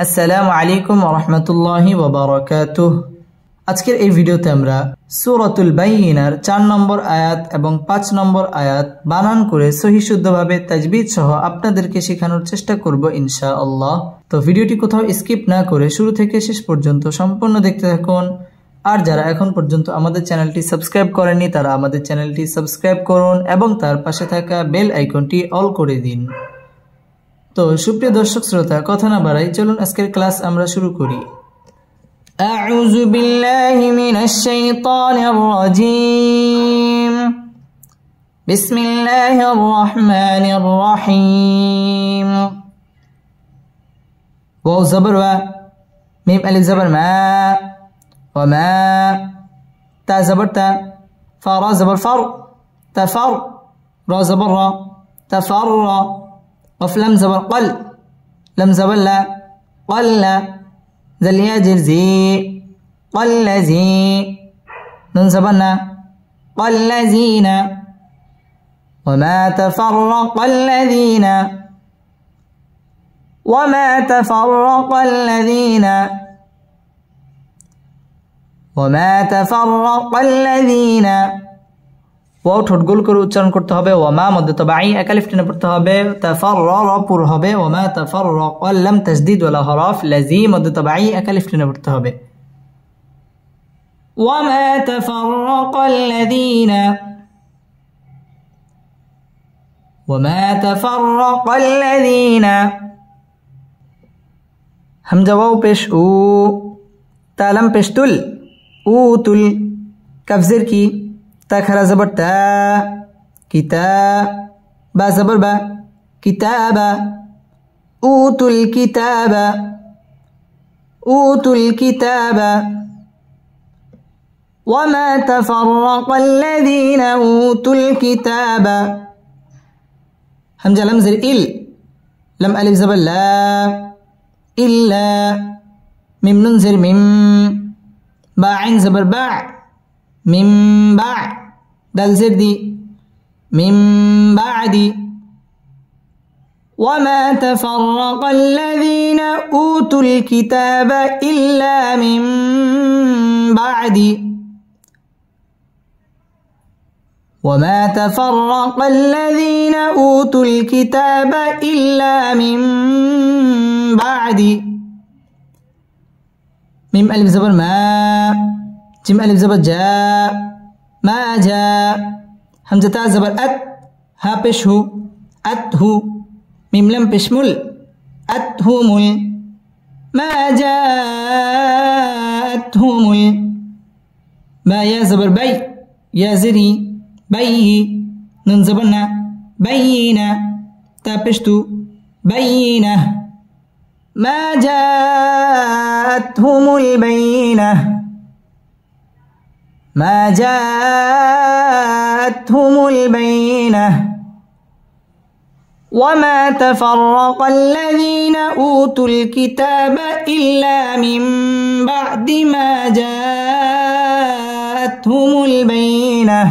আসসালামু আলাইকুম ওয়া রাহমাতুল্লাহি ওয়া বারাকাতুহু। আজকের এই ভিডিওতে আমরা সূরাতুল বাইয়িনার 4 নম্বর আয়াত এবং 5 নম্বর আয়াত বানান করে সহিহ শুদ্ধভাবে তাজবিদ সহ আপনাদেরকে শেখানোর চেষ্টা করব ইনশাআল্লাহ। তো ভিডিওটি কোথাও স্কিপ না করে শুরু থেকে শেষ পর্যন্ত সম্পূর্ণ দেখতে থাকুন। আর যারা এখন পর্যন্ত আমাদের চ্যানেলটি সাবস্ক্রাইব করেননি তারা আমাদের চ্যানেলটি সাবস্ক্রাইব করুন এবং তার পাশে থাকা বেল আইকনটি অল করে দিন। তো সুপ্রিয় দর্শক শ্রোতা, কথা না বাড়াই চলুন আজকের ক্লাস আমরা শুরু করি। আউযু বিল্লাহি মিনাশ শাইতানির রাজীম। বিসমিল্লাহির রহমানির রহিম। ওয়াও জবর ওয়া, মিম আলিফ জবর মা, ওয়া মা, তা জবর তা, ফা রা জবর ফর, তাফর, রা জবর রা, তাফররা, قف لم زبر قل، لم زبر لا، قل لا، ذل ياجر زي، قل زي، نون زبرنا، قل الذين، وما تفرق الذين، وما تفرق الذين، وما تفرق الذين। ওয়াও ঠোঁট গোল করে উচ্চারণ করতে হবে। ওয়ামা মধ্যে তবাই এক আলিফ টেনে পড়তে হবে। তাফাররা পুর হবে। ওয়ামা তাফাররাকা লাম তাসদীদ ওয়ালা হরফ লাজি মধ্যে তবাই এক আলিফ টেনে পড়তে হবে। ওয়ামা তাফাররাকাল্লাযীনা, ওয়ামা তাফাররাকাল্লাযীনা। হামজা ওয়াও পেশ উ, তালাম পেশ তুল, উতুল, কাফজের কি, তা খারা জবর তা, কিতা, বা জবর বা, কিতাবা, উতুল কিতাবা, উতুল কিতাবা। ওয়ামা তাফাররাকাল্লাযীনা উতুল কিতাবা। হামজা লাম জের ইল, লাম আলিফ জবর লা, ইল্লা, মিম নুন জের মিম, বা আইন জবর বা, মিম বা, দাল জের দি, মিম বাদি। ওয়ামা তাফাররাকাল্লাযীনা উতুল কিতাবা ইল্লা মিম বাদি। ওয়ামা তাফাররাকাল্লাযীনা উতুল কিতাবা ইল্লা মিম বাদি। মিম আলিফ জবর মা, জিম আলিফ জবর জা, মা জা। হামজা তা জবর আত, হা পেশ হু, আত হু, মিম লাম পেশ মুল, আত হু মুল, মা জাআত হু মুল। বা ইয়া জবর বাই, ইয়া জেরি, বাই, নুন জবর না, বাইনা, তা পেশ তু, বাইনা, মা জাআত হু মুল বাইনা, ما جاءتهم البينة. وما تفرق الذين أوتوا الكتاب إلا من بعد ما جاءتهم البينة.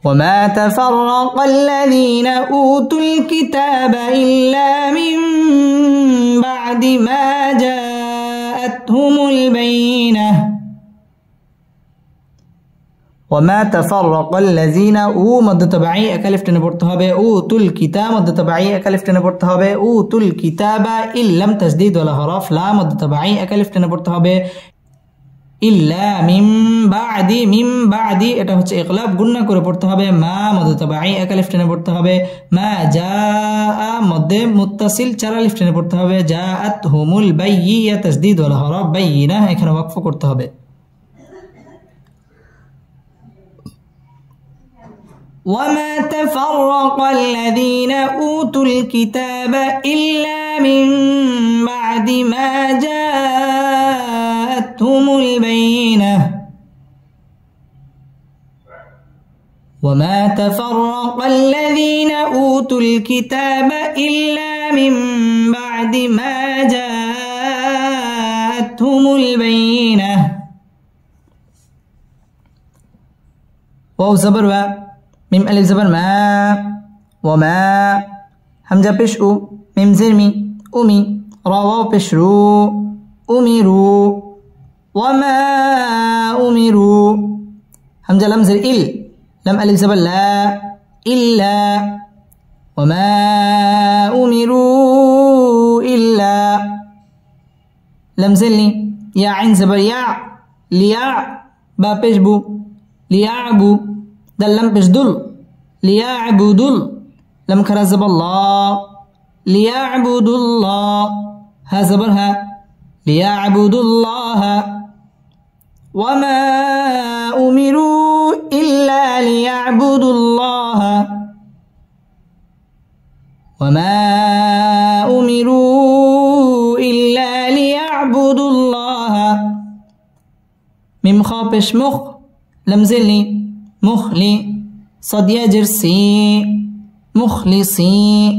وما تفرق الذين أوتوا الكتاب إلا من بعد ما جاءتهم البينة. ওয়ামা তাফাররাকাল্লাযীনা উ মধ্য তবাই এক আলিফ টেনে পড়তে হবে। উতুল কিতাব মধ্য তবাই এক আলিফ টেনে পড়তে হবে। উতুল কিতাবা ইল্লাম তাসদীদ ওয়ালা হরফ লা মধ্য তবাই এক আলিফ টেনে পড়তে হবে। ইল্লা মিম বাদি, মিম বাদি এটা হচ্ছে ইকলাব, গুন্না করে পড়তে হবে। মা মধ্য তবাই এক আলিফ টেনে পড়তে হবে। মা জাআ মধ্যে মুত্তাসিল 4 আলিফ টেনে পড়তে হবে। জাআত হুমুল বাইয়্যা তাসদীদ ওয়ালা হরফ বাইয়িনা এখানে ওয়াকফ করতে হবে। وما تفرق الذين أوتوا الكتاب إلا من بعد ما جاءتهم البينة. وما تفرق الذين أوتوا الكتاب إلا من بعد ما جاءتهم البينة. واو زبر و، মিম আলিফ জবর মা, ওয়া মা, হামজা পেশ উ, মিম জের মি, أمي راو بشرو أمروا وما أمروا همزة لم زر إل لم ألف زبر لا إلا وما أمروا إلا لم زلني يا عين زبر يا ليع با بشبو ليعبو دل لم بشدل ليعبدل لم كرا زبر الله ليعبدوا الله ها زبرها ليعبدوا الله وما أمروا إلا ليعبدوا الله وما أمروا إلا ليعبدوا الله ميم خابش مخ لمزلي مخلي صد يجر سي مخلصي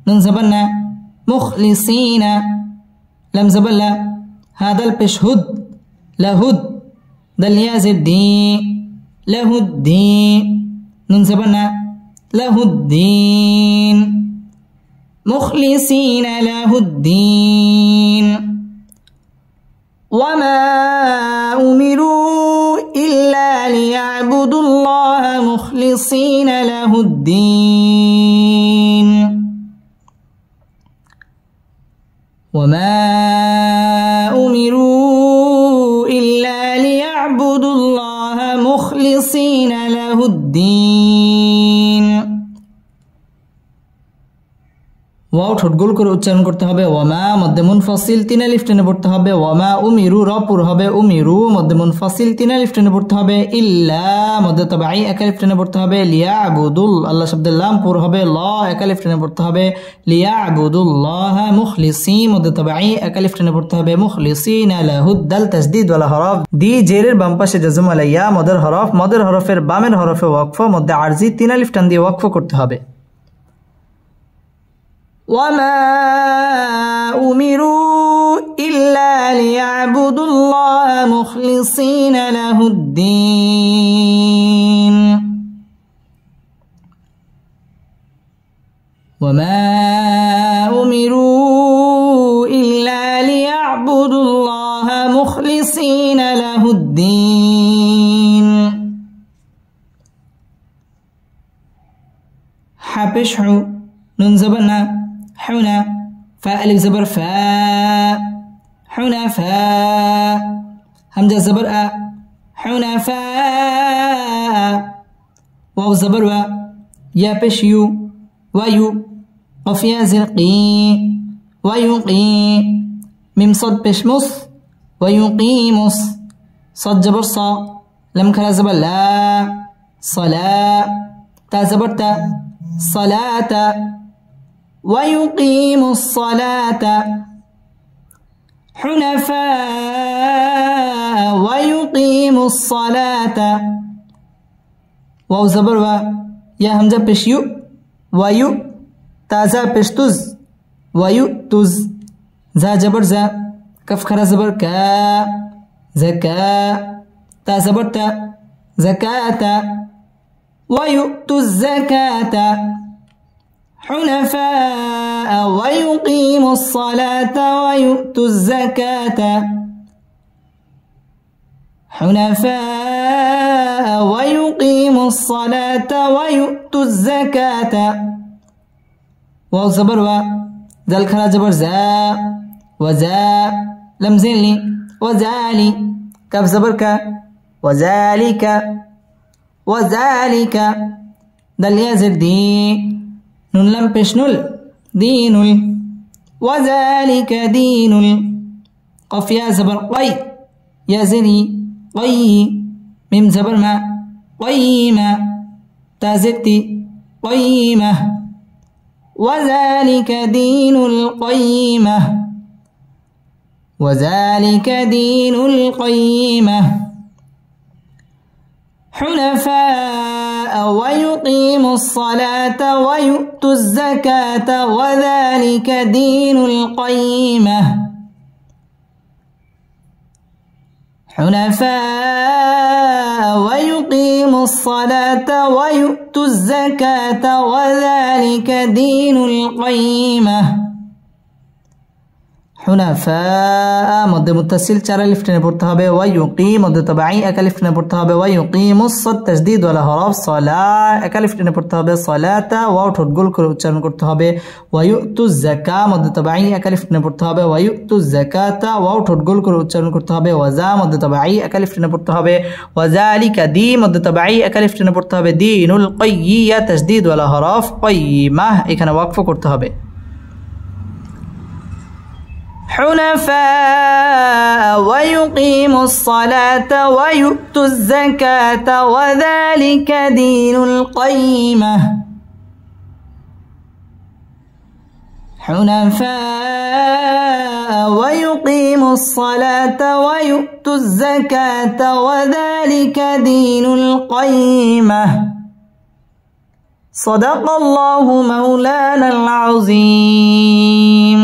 نون زبرنا مخلصين لم زبلا هذا البشهد لهد دل يازد دي له الدين نون زبرنا له الدين مخلصين له الدين وما أمروا إلا ليعبدوا الله مخلصين له الدين وما أمروا إلا ليعبدوا الله مخلصين له الدين ওয়াও ঠোঁট গোল করে উচ্চারণ করতে হবে ওয়ামা মধ্যে মুনফাসিল তিন আলিফ টেনে পড়তে হবে ওয়ামা উমিরু র পুর হবে উমিরু মধ্যে মুনফাসিল তিন আলিফ টেনে পড়তে হবে ইল্লা মধ্যে তাবাই এক আলিফ টেনে পড়তে হবে লিয়াবুদুল আল্লাহ শব্দের লাম পুর হবে ল এক আলিফ টেনে পড়তে হবে লিয়াবুদুল্লাহ মুখলিসি মধ্যে তাবাই এক আলিফ টেনে পড়তে হবে মুখলিসিনা লাহুদ দাল তাসদীদ ওয়ালা হরফ দি জেরের বাম পাশে জাজম আলাইয়া মদের হরফের বামের হরফে ওয়াকফ মধ্যে আরজি তিন আলিফ টান দিয়ে ওয়াকফ করতে হবে وما أمروا إلا ليعبدوا الله مخلصين له الدين وما أمروا إلا ليعبدوا الله مخلصين له الدين حبشحو نون زبنا حنا فاء ألف زبر فاء حنفاء همزة زبر أ حنفاء واو زبر و يا بش يو ويو قف يا زرقي ويقي ميم صد بش مص ويقيمص صد جبر صا لم كلا زبر لا صلاة تا زبر تا صلاة ويقيم الصلاة حنفاء ويقيم الصلاة واو زبر و يا همزة بشيو ويو تازا بشتز ويو تز زا جبر زا كف خرا زبر كا زكاة تا زبر تا زكاة ويؤتوا الزكاة حنفاء ويقيموا الصلاة ويؤتوا الزكاة حنفاء ويقيموا الصلاة ويؤتوا الزكاة واو زبر و ذل خرا زبر زا وزا لم زلي وزالي كف زبر كا وذلك وذلك دل يزر دي نون لم بشنل دين وذلك دين قف يا زبر قي يا زري قي ميم زبر ما قيمة تازرتي قيمة وذلك دين القيمة وذلك دين القيمة حنفاء ويقيموا الصلاة ويؤتوا الزكاة وذلك دين القيمة حنفاء ويقيموا الصلاة ويؤتوا الزكاة وذلك دين القيمة হুনাফা মধ্যে মুত্তাসিল 4 আলিফ টেনে পড়তে হবে, ওয়া ইউকিম মধ্যে তাবাঈ 1 আলিফ টেনে পড়তে হবে, ওয়া ইউকিমুস সাদ তাসদীদ ওয়ালা হরফ সলা 1 আলিফ টেনে পড়তে হবে, সলাতা ওয়াও ঠোঁট গোল করে উচ্চারণ করতে হবে, ওয়া ইউতুজ যাকা মধ্যে তাবাঈ 1 আলিফ টেনে পড়তে হবে, ওয়া ইউতুজ যাকাতা ওয়াও ঠোঁট গোল করে উচ্চারণ করতে হবে, ওয়াজা মধ্যে তাবাঈ 1 আলিফ টেনে পড়তে হবে, ওয়াজালিকা দি মধ্যে তাবাঈ 1 আলিফ টেনে পড়তে হবে, দীনুল কাইয়্যা তাসদীদ ওয়ালা হরফ কাইয়্যিমাহ এখানে ওয়াকফ করতে হবে। حنفاء ويقيموا الصلاة ويؤتوا الزكاة وذلك دين القيمة. حنفاء ويقيموا الصلاة ويؤتوا الزكاة وذلك دين القيمة. صدق الله مولانا العظيم.